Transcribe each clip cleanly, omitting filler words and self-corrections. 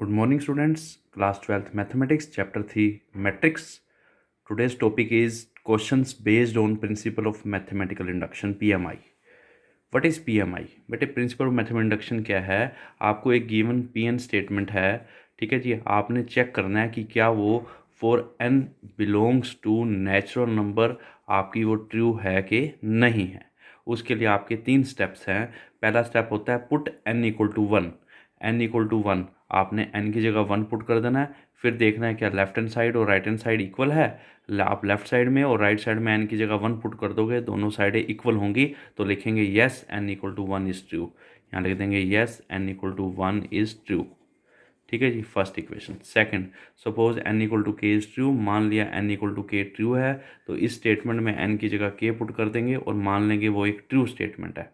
Good morning, students. Class 12th Mathematics, Chapter 3 Matrix. Today's topic is questions based on Principle of Mathematical Induction PMI. What is PMI? बेटे principal of mathematical induction क्या है? आपको एक given PN statement है, ठीक है जी। आपने check करना है कि क्या वो for n belongs to natural number आपकी वो ट्रू है कि नहीं है। उसके लिए आपके 3 स्टेप्स हैं। पहला स्टेप होता है put n equal to 1। n equal to 1 आपने n की जगह 1 पुट कर देना है। फिर देखना है क्या लेफ्ट हैंड साइड और राइट हैंड साइड इक्वल है। आप लेफ्ट साइड में और राइट साइड में n की जगह 1 पुट कर दोगे, दोनों साइडें इक्वल होंगी तो लिखेंगे yes n equal to 1 is true. यहाँ लिख देंगे yes n equal to 1 is true. ठीक है जी, first equation. Second, suppose n equal to k is true. मान लिया n equal to k true है तो इस स्टेटमेंट में n की जगह k पुट कर देंगे और मान लेंगे वो एक ट्रू स्टेटमेंट है।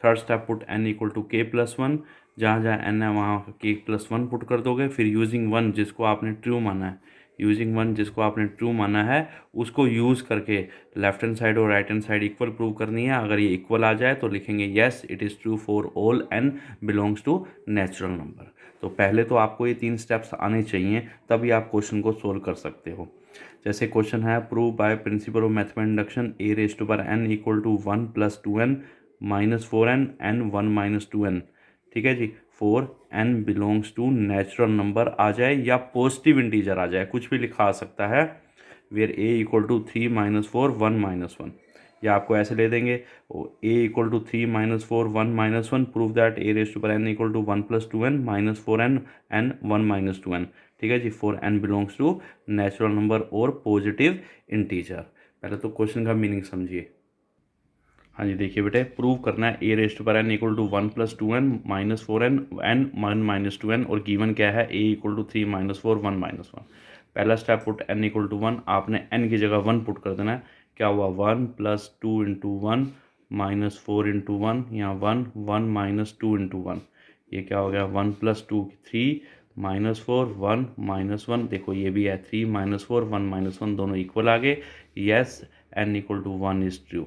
Third step put n equal to k plus 1। जहाँ जहाँ n है वहाँ k प्लस 1 पुट कर दोगे। फिर यूजिंग 1 जिसको आपने ट्रू माना है, यूजिंग 1 जिसको आपने ट्रू माना है उसको यूज़ करके लेफ्ट हैंड साइड और right hand side equal prove करनी है। अगर ये इक्वल आ जाए तो लिखेंगे yes it is true for all n belongs to natural number. तो पहले तो आपको ये 3 स्टेप्स आने चाहिए, तभी आप क्वेश्चन को सोल्व कर सकते हो। जैसे क्वेश्चन है prove by principle of mathematical induction A raise to power n equal to 1 plus 2n minus 4n n 1 minus 2n। ठीक है जी, for n belongs to natural number आ जाए या पॉजिटिव इंटीजर आ जाए, कुछ भी लिखा आ सकता है। Where a equal to 3 minus 4 1 minus 1, या आपको ऐसे ले देंगे a equal to 3 minus 4 1 minus 1। Prove that a raise to power n equal to 1 plus 2n minus 4n n 1 minus 2n। ठीक है जी, for n belongs to natural number और positive integer. पहले तो क्वेश्चन का मीनिंग समझिए। हाँ जी, देखिए बेटे, प्रूव करना है ए रेस्ट पर n equal to 1 plus 2n minus 4n n 1 minus 2n, और गिवन क्या है a equal to 3 minus 4 1 minus 1। पहला step put n equal to 1, आपने n की जगह 1 पुट कर देना है। क्या हुआ 1 प्लस 2 इंटू 1 माइनस 4 इंटू 1, यहाँ 1 1 माइनस 2 इंटू 1। ये क्या हो गया 1 प्लस 2 3 माइनस 4 1 माइनस 1। देखो ये भी है 3 माइनस 4 1 माइनस 1, दोनों इक्वल आ गए। Yes n equal to 1 is true.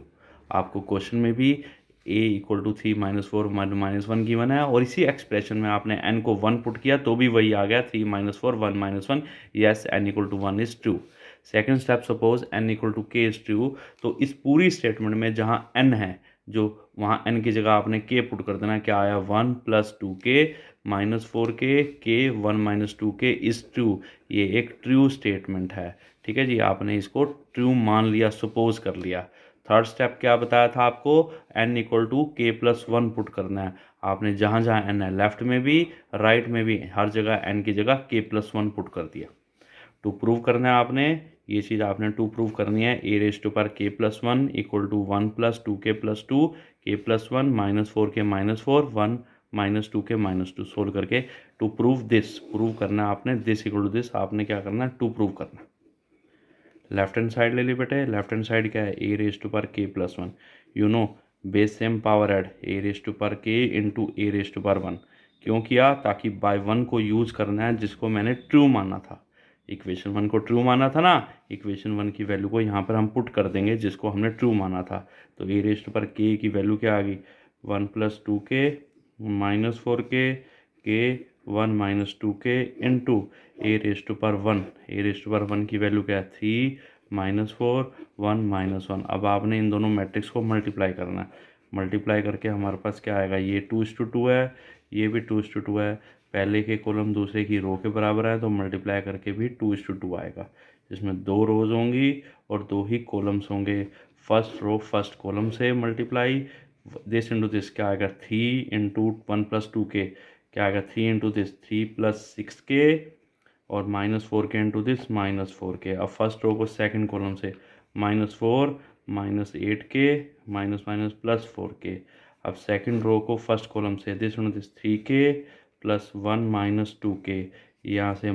आपको क्वेश्चन में भी a equal to 3 minus 4 minus 1 given है, और इसी एक्सप्रेशन में आपने n को 1 पुट किया तो भी वही आ गया 3 minus 4 1 minus 1। Yes n equal to 1 is true. Second step, suppose n equal to k is true. तो इस पूरी स्टेटमेंट में जहाँ n है, जो वहाँ n की जगह आपने k पुट कर देना। क्या आया 1 plus 2k minus 4k k 1 minus 2k is true. ये एक ट्रू स्टेटमेंट है। ठीक है जी, आपने इसको ट्रू मान लिया, सपोज कर लिया। थर्ड स्टेप क्या बताया था आपको, n equal to k plus 1 put करना है। आपने जहाँ जहाँ n है लेफ्ट में भी राइट में भी हर जगह n की जगह के प्लस 1 पुट कर दिया। टू प्रूव करना है आपने, ये चीज़ आपने टू प्रूव करनी है। ए रेज टू पर k plus 1 equal to 1 plus 2k plus 2 k plus 1 minus 4k minus 4 1 minus 2k minus 2 solve करके टू प्रूव दिस। प्रूव करना है आपने दिस इक्वल टू दिस, आपने क्या करना है टू प्रूव करना है। लेफ्ट हैंड साइड ले ली बेटे, लेफ्ट हैंड साइड क्या है ए रेज टू पर k plus 1। You know base same power add a raise to पर k into A raise to पर 1। क्यों किया, ताकि बाय 1 को यूज़ करना है जिसको मैंने ट्रू माना था। इक्वेशन 1 को ट्रू माना था ना, इक्वेशन 1 की वैल्यू को यहाँ पर हम पुट कर देंगे जिसको हमने ट्रू माना था। तो ए रेज टू पर के की वैल्यू क्या आ गई 1 plus 2k minus 4k 1 minus 2k into A raise to पर 1। ए रेज टू पर 1 की वैल्यू क्या है 3 माइनस 4 1 माइनस 1। अब आपने इन दोनों मैट्रिक्स को मल्टीप्लाई करना है। मल्टीप्लाई करके हमारे पास क्या आएगा, ये 2:2 है, ये भी 2:2 है। पहले के कॉलम दूसरे की रो के बराबर है तो मल्टीप्लाई करके भी 2:2 आएगा, जिसमें 2 रोज होंगी और 2 ही कॉलम्स होंगे। फर्स्ट रो फर्स्ट कॉलम से मल्टीप्लाई दिस इंटू दिस, क्या आएगा 3 इंटू 1 प्लस 2k, क्या आएगा 3 इंटू दिस 3 प्लस 6k, और minus 4k into this minus 4k। अब फर्स्ट रो को सेकंड कॉलम से -4 minus 8k minus minus plus 4k। अब सेकंड रो को फर्स्ट कॉलम से this into this 3k plus 1 minus 2k, यहाँ से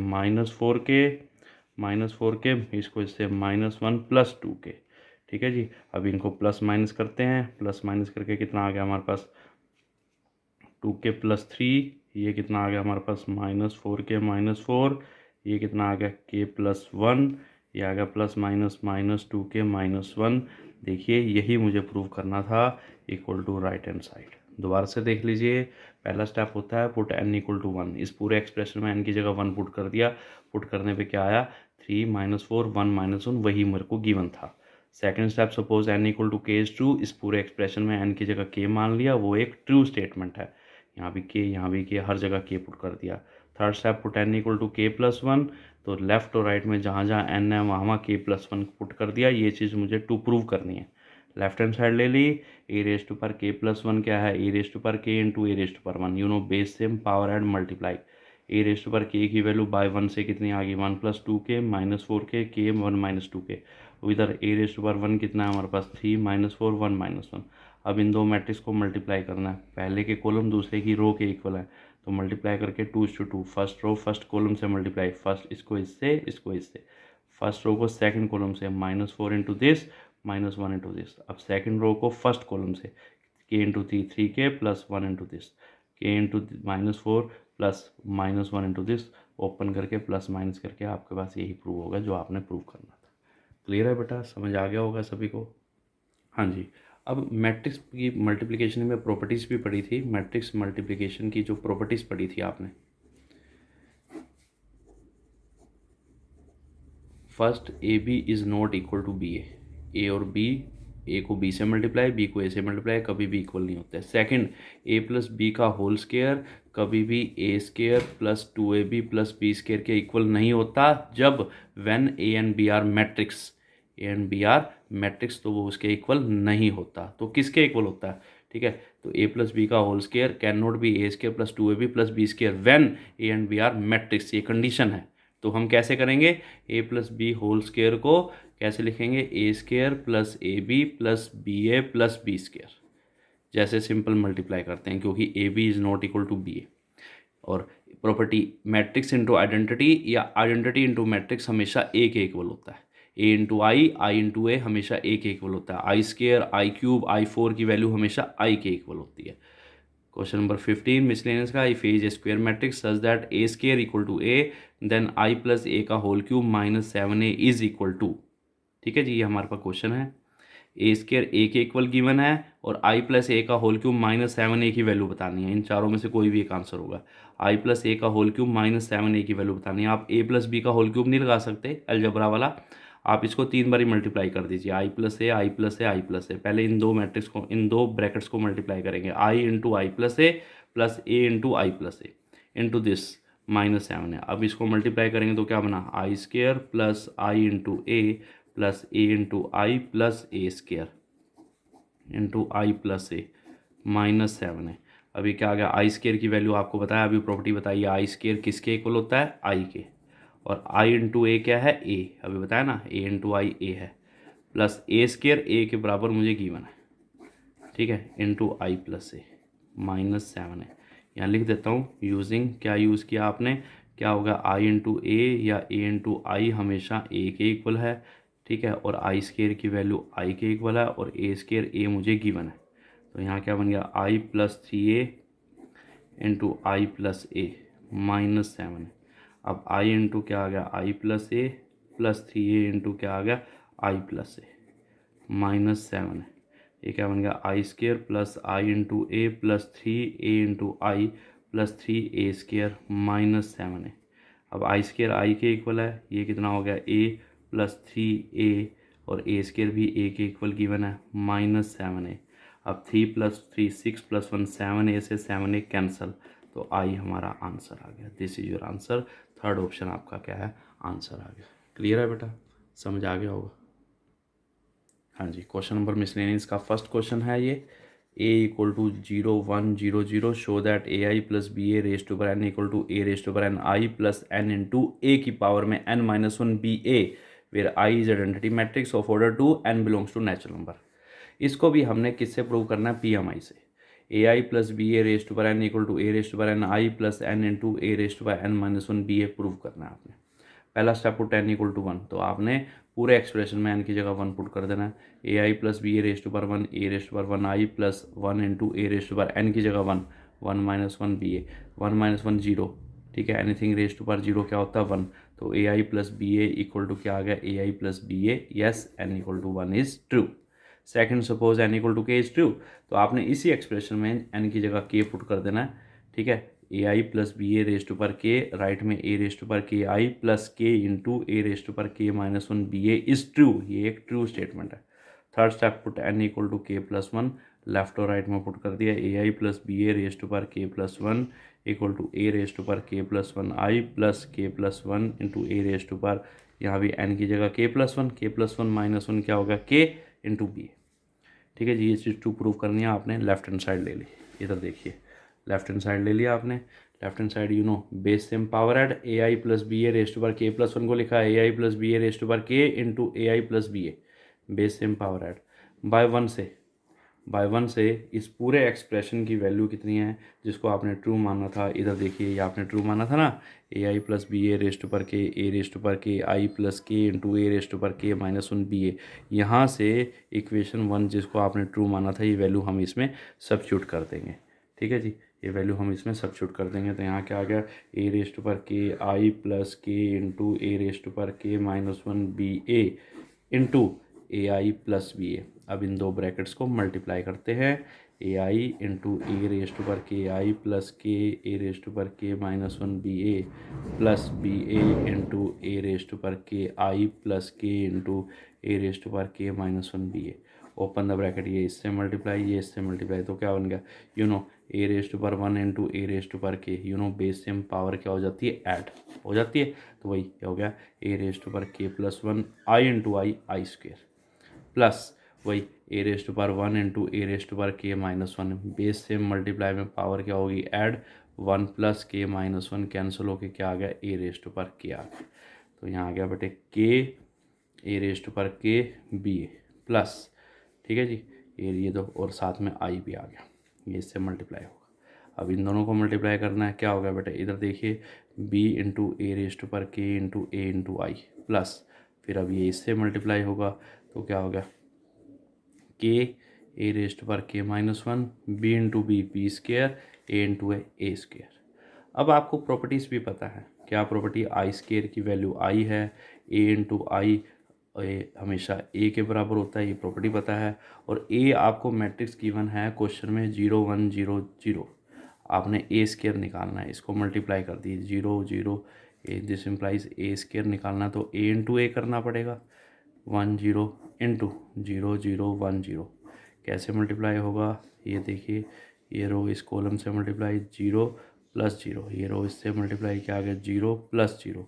-4k इसको इससे -1 प्लस 2k। ठीक है जी, अब इनको प्लस माइनस करते हैं। प्लस माइनस करके कितना आ गया हमारे पास 2k प्लस 3, ये कितना आ गया हमारे पास -4k माइनस 4, ये कितना आ गया k प्लस 1, ये आ गया plus minus minus 2k minus 1। देखिए यही मुझे प्रूव करना था, equal to right hand side. दोबारा से देख लीजिए, पहला स्टेप होता है पुट n इक्वल टू 1। इस पूरे एक्सप्रेशन में n की जगह 1 पुट कर दिया। पुट करने पे क्या आया, 3 - 4 1 - 1, वही मेरे को गिवन था। Second step, suppose n equal to k is true. इस पूरे एक्सप्रेशन में n की जगह k मान लिया, वो एक ट्रू स्टेटमेंट है। यहाँ भी k, यहाँ भी k, हर जगह k पुट कर दिया। Third step, put n equal to k plus 1। तो लेफ्ट और राइट में जहाँ जहाँ n है वहाँ k प्लस 1 पुट कर दिया। ये चीज़ मुझे टू प्रूव करनी है। लेफ्ट हैंड साइड ले ली, ए रेस टू पर के प्लस 1 क्या है, ए रेस टू पर k into A raise to पर 1। You know base same, power add multiply. A raise to पर के की वैल्यू बाय 1 से कितनी आ गई, 1 + 2k - 4k, के 1 - 2k। इधर ए रेस टू पर 1 कितना है हमारे पास, 3 - 4 1 - 1। अब इन दो मैट्रिक्स को मल्टीप्लाई करना है। पहले के कॉलम दूसरे की रो के इक्वल है, तो मल्टीप्लाई करके 2:2। फर्स्ट रो फर्स्ट कॉलम से मल्टीप्लाई, फर्स्ट इसको इससे, इसको इससे। फर्स्ट रो को सेकंड कॉलम से, -4 इंटू दिस, -1 इंटू दिस। अब सेकंड रो को फर्स्ट कॉलम से, k into 3k plus 1 into this, k into -4 plus -1 into this. Open करके प्लस माइनस करके आपके पास यही प्रूव होगा जो आपने प्रूव करना था। क्लियर है बेटा, समझ आ गया होगा सभी को। हाँ जी। अब मैट्रिक्स की मल्टीप्लिकेशन में प्रॉपर्टीज़ भी पढ़ी थी। मैट्रिक्स मल्टीप्लिकेशन की जो प्रॉपर्टीज़ पढ़ी थी आपने, first A B is not equal to B A और बी, ए को बी से मल्टीप्लाई, बी को ए से मल्टीप्लाई, कभी भी इक्वल नहीं होता है। सेकंड, ए प्लस बी का होल स्क्वायर कभी भी A square plus 2ab plus B square के इक्वल नहीं होता जब when A and B are matrix, A and B are matrix, तो वो उसके इक्वल नहीं होता। तो किसके इक्वल होता है, ठीक है। तो ए प्लस बी का whole square can not be A square plus 2ab plus B square when A and B are matrix, ये कंडीशन है। तो हम कैसे करेंगे, A plus B whole square को कैसे लिखेंगे, A square plus A B plus B A plus B square, जैसे सिंपल मल्टीप्लाई करते हैं, क्योंकि A B is not equal to B A. और प्रॉपर्टी मैट्रिक्स इंटू आइडेंटिटी या आइडेंटिटी इंटू मैट्रिक्स हमेशा ए के इक्वल होता है। ए इंटू आई इंटू ए हमेशा ए के इक्वल होता है। आई स्क्वायर, आई क्यूब, आई 4 की वैल्यू हमेशा आई के इक्वल होती है। क्वेश्चन नंबर 15 मिसलेनियस का, if A is a square matrix such that A square equal to A, then I plus A का whole cube -7a is equal to, ठीक है जी, ये हमारे पास क्वेश्चन है। ए स्क्वायर ए के इक्वल गिवन है और आई प्लस ए का होल क्यूब -7a की वैल्यू बतानी है। इन चारों में से कोई भी एक आंसर होगा। आई प्लस ए का होल क्यूब -7a की वैल्यू बतानी है। आप ए प्लस बी का होल क्यूब नहीं लगा सकते अलजबरा वाला, आप इसको 3 बारी मल्टीप्लाई कर दीजिए, आई plus A, I plus A, I plus ए। पहले इन दो मैट्रिक्स को, इन दो ब्रैकेट्स को मल्टीप्लाई करेंगे, I into I plus A plus A into I plus A into this -7 है। अब इसको मल्टीप्लाई करेंगे तो क्या बना, I square plus I into A plus A into I plus A square into I plus A -7 है। अभी क्या आ गया, आई स्क्वायर की वैल्यू आपको बताया, अभी प्रॉपर्टी बताइए, आई स्क्वायर किसके इक्वल होता है, आई के। और आई इंटू ए क्या है, ए, अभी बताया ना, ए इंटू आई ए है, प्लस ए स्क्वायर ए के बराबर मुझे गिवन है, ठीक है, इंटू आई प्लस ए -7 है। यहाँ लिख देता हूँ यूजिंग, क्या यूज़ किया आपने, क्या होगा, आई इंटू ए या ए इंटू आई हमेशा ए के इक्वल है, ठीक है। और आई स्क्वायर की वैल्यू आई के इक्वल है और ए स्क्वायर ए मुझे गिवन है। तो यहाँ क्या बन गया, आई plus 3a into I plus A -7। अब आई इंटू क्या आ गया, आई plus A plus 3a into क्या आ गया, आई प्लस ए -7 है। ये क्या बन गया, आई square plus I into A plus 3a into I plus 3a square -7 है। अब आई स्क्वायर आई के इक्वल है, ये कितना हो गया, a प्लस 3a और a स्क्वायर भी a के इक्वल गिवन है -7 है। अब 3 + 3 6 + 1 7a से 7a कैंसल, तो आई हमारा आंसर आ गया। This is your answer. Third option आपका क्या है, आंसर आ गया। क्लियर है बेटा, समझ आ गया होगा। हाँ जी, क्वेश्चन नंबर मिसलेनियस का फर्स्ट क्वेश्चन है ये, a = 0 1 0 0 show that A I plus B A raise to power n equal to A raise to power n I plus n into A की पावर में n - 1 B A, where I is identity matrix of order 2 n belongs to natural number. इसको भी हमने किससे prove करना है, PMI से। A I plus B A raise to power n equal to A raise to power n I plus n into A raise to power n - 1 B A prove करना है आपने। पहला स्टेप पुट n = 1, तो आपने पूरे expression में n की जगह 1 पुट कर देना है। A I plus B A raise to power 1 A raise to power 1 I plus 1 into A raise to power n की जगह 1 1 - 1 बी ए 1 - 1 0, ठीक है। एनीथिंग रेस टू पावर 0 क्या होता है, 1। तो A I plus B A equal to क्या आ गया, A I plus B A, yes n = 1 is true. Second, suppose n = k is true, तो आपने इसी एक्सप्रेशन में n की जगह k पुट कर देना है। ठीक है, A I plus B A raise to पर के, राइट में ए रेज टू पर k I plus k into A raise to पर k minus one B A is true, ये एक ट्रू स्टेटमेंट है। Third step put n equal to k plus one, left और right में put कर दिया A I plus B A raise to पर k plus one equal to A raise to पर k plus one i plus k plus one into A raise to पर, यहाँ भी N की जगह के प्लस वन माइनस वन क्या होगा के इंटू बी। ठीक है जी, ये चीज़ टू प्रूव करनी है आपने। लेफ्ट हैंड साइड ले ली, इधर देखिए लेफ्ट हैंड साइड ले लिया आपने। Left hand side you know base same power add A I plus B A raise to पर के प्लस वन को लिखा है A I plus B A raise to पर k into A I plus B A, base same power add by one से इस पूरे expression की value कितनी है जिसको आपने ट्रू माना था, इधर देखिए ये आपने ट्रू माना था ना, A I plus B A raise to पर के ए रेज टू पर k I plus k into A raise to पर के माइनस वन बी ए। यहाँ से इक्वेशन वन जिसको आपने ट्रू माना था ये वैल्यू हम इसमें सब्स्टिट्यूट कर देंगे। ठीक है जी, ये वैल्यू हम इसमें सब्स्टिट्यूट कर देंगे, तो यहाँ क्या आ गया ए रेज टू पर k I plus k into A raise to पर k minus one B a into A I plus B ए। अब इन दो ब्रैकेट्स को मल्टीप्लाई करते हैं, ए आई इंटू ए रेज टू पर के आई प्लस के ए रेज टू पर k minus one B A plus B a into A raise to पर k I plus k into A raise to पर k minus one B a. Open the bracket, ये इससे multiply ये इससे multiply, तो क्या बन गया you know A raise to पर one into A raise to पर k, you know base same power क्या हो जाती है ऐड हो जाती है, तो वही क्या हो गया ए रेज टू पर k plus one i into i square plus वही ए रेज टू पर one into A raise to पर k minus one, base same multiply में पावर क्या होगी add, one plus k minus one cancel होके क्या आ गया ए रेज टू पर के आ गया, तो यहाँ आ गया बेटे के ए रेज टू पर के बी ए प्लस, ठीक है जी ये दो और साथ में आई भी आ गया, ये इससे मल्टीप्लाई होगा। अब इन दोनों को मल्टीप्लाई करना है, क्या होगा बेटे इधर देखिए b into A raise to पर k into a into I plus, फिर अब ये इससे मल्टीप्लाई होगा तो क्या हो गया के ए रेज टू पर k minus one B into B square A into A square. अब आपको प्रॉपर्टीज़ भी पता है, क्या प्रॉपर्टी आई स्क्वेयर की वैल्यू आई है, ए इंटू आई हमेशा ए के बराबर होता है, ये प्रॉपर्टी पता है, और ए आपको मैट्रिक्स गिवन है क्वेश्चन में 0 1 0 0, आपने ए स्क्वेयर निकालना है, इसको मल्टीप्लाई कर दी 0 0 ए, दिस इम्प्लाइज ए स्क्वेयर निकालना तो ए इंटू ए करना पड़ेगा 1 0 इंटू 0 0 1 0, कैसे मल्टीप्लाई होगा ये देखिए, ये रो इस कॉलम से मल्टीप्लाई 0 प्लस 0, ये रो इससे मल्टीप्लाई क्या आ गया 0 प्लस 0,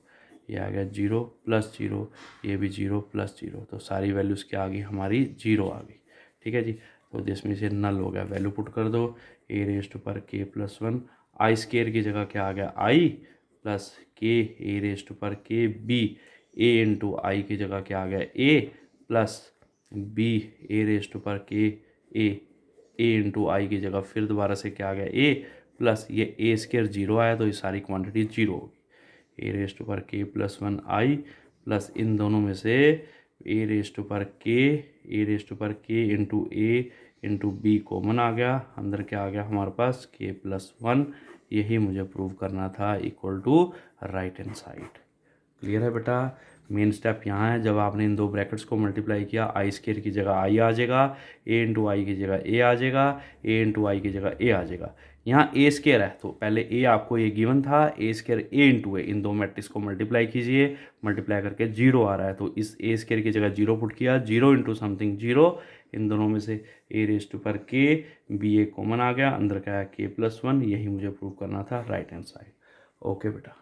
ये आ गया 0 प्लस 0, ये भी 0 प्लस 0, तो सारी वैल्यूज़ क्या आ गई हमारी 0 आ गई। ठीक है जी, तो जिसमें से नल हो गया, वैल्यू पुट कर दो ए रेज टू पर k plus one, I square की जगह क्या आ गया आई प्लस के ए रेज टू पर के बी, ए इंटू आई की जगह क्या आ गया A plus B A raise to पर के ए इंटू आई की जगह फिर दोबारा से क्या आ गया ए प्लस ये ए स्केयर 0 आया तो ये सारी क्वांटिटी 0 होगी, ए रेज टू पर k plus one i plus इन दोनों में से ए रेज टू पर k into a into B common आ गया, अंदर क्या आ गया हमारे पास के प्लस वन, यही मुझे प्रूव करना था equal to right hand side. Clear है बेटा, मेन स्टेप यहाँ है, जब आपने इन दो ब्रैकेट्स को मल्टीप्लाई किया आई स्केयर की जगह आई आ जाएगा, ए इंटू आई की जगह ए आ जाएगा, ए इंटू आई की जगह ए आ जाएगा, यहाँ ए स्केयर है तो पहले ए आपको ये गिवन था, ए स्केयर ए इंटू ए, इन दो मैट्रिक्स को मल्टीप्लाई कीजिए, मल्टीप्लाई करके 0 आ रहा है तो इस ए स्केयर की जगह 0 पुट किया, 0 इंटू समथिंग 0, इन दोनों में से ए रेज टू पर के बी ए कॉमन आ गया, अंदर क्या है के प्लस वन, यही मुझे प्रूव करना था राइट हैंड साइड। ओके बेटा।